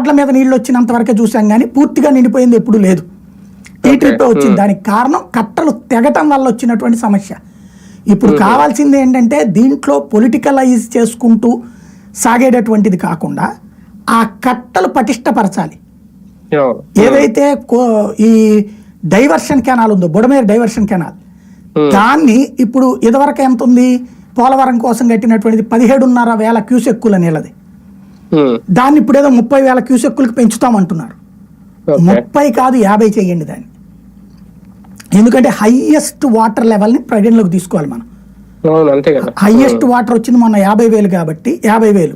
రోడ్ల మీద నీళ్లు వచ్చినంత వరకే చూసాం కానీ పూర్తిగా నిండిపోయింది ఎప్పుడూ లేదు. ఈ ట్రిప్ వచ్చింది. దానికి కారణం కట్టలు తెగటం వల్ల వచ్చినటువంటి సమస్య. ఇప్పుడు కావాల్సింది ఏంటంటే దీంట్లో పొలిటికలైజ్ చేసుకుంటూ సాగేటటువంటిది కాకుండా ఆ కట్టలు పటిష్టపరచాలి. ఏదైతే ఈ డైవర్షన్ కెనాల్ ఉందో, బుడమేరు డైవర్షన్ కెనాల్, దాన్ని ఇప్పుడు ఇదివరకు ఎంత ఉంది, పోలవరం కోసం కట్టినటువంటిది 17,500 క్యూసెక్కుల నీళ్ళది. దాన్ని ఇప్పుడు ఏదో 30,000 క్యూసెక్కులకి పెంచుతామంటున్నారు. 30 కాదు 50 చేయండి దాన్ని. ఎందుకంటే హైయెస్ట్ వాటర్ లెవెల్ని పరిగణలోకి తీసుకోవాలి మనం. హైయెస్ట్ వాటర్ వచ్చింది మొన్న 50,000 కాబట్టి 50,000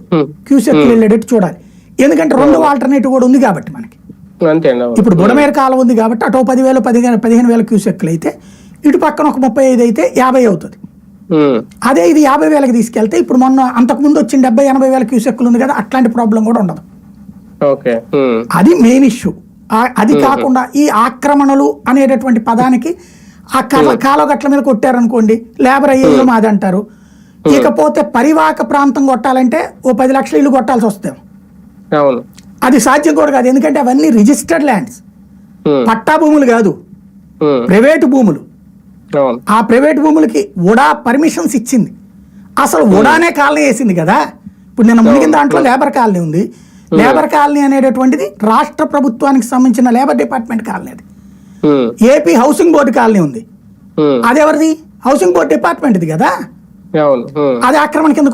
క్యూసెక్కులు వెళ్ళేటట్టు చూడాలి. ఎందుకంటే 2 ఆల్టర్నేటివ్ కూడా ఉంది కాబట్టి మనకి. ఇప్పుడు బుడమేరు కాలం ఉంది కాబట్టి అటో 10,000 15,000 క్యూసెక్కులు అయితే ఇటు పక్కన ఒక 35 అయితే 50 అవుతుంది. అదే ఇది 50,000కి తీసుకెళ్తే ఇప్పుడు మొన్న అంతకుముందు వచ్చిన 70-80,000 క్యూసెక్కులు ఉంది కదా, అట్లాంటి ప్రాబ్లం కూడా ఉండదు. అది మెయిన్ ఇష్యూ. అది కాకుండా ఈ ఆక్రమణలు అనేటటువంటి పదానికి ఆ కాలగట్ల మీద కొట్టారనుకోండి, లేబర్ అయ్యేళ్ళు మాది అంటారు. ఇకపోతే పరివాహక ప్రాంతం కొట్టాలంటే ఓ 10 లక్షల ఇల్లు కొట్టాల్సి వస్తాం. అది సాధ్యం కూడా కాదు. ఎందుకంటే అవన్నీ రిజిస్టర్డ్ ల్యాండ్స్, పట్టా భూములు కాదు, ప్రైవేటు భూములు. ఆ ప్రైవేట్ భూములకి ఉడా పర్మిషన్స్ ఇచ్చింది. అసలు ఉడానే కాలనీ వేసింది కదా. ఇప్పుడు నిన్న మునిగిన దాంట్లో లేబర్ కాలనీ ఉంది. లేబర్ కాలనీ అనేటటువంటిది రాష్ట్ర ప్రభుత్వానికి సంబంధించిన లేబర్ డిపార్ట్మెంట్ కాలనీ. అది ఏపీ హౌసింగ్ బోర్డు కాలనీ ఉంది. అదెవరిది? హౌసింగ్ బోర్డు డిపార్ట్మెంట్ది కదా. అది ఆక్రమణ కిందకు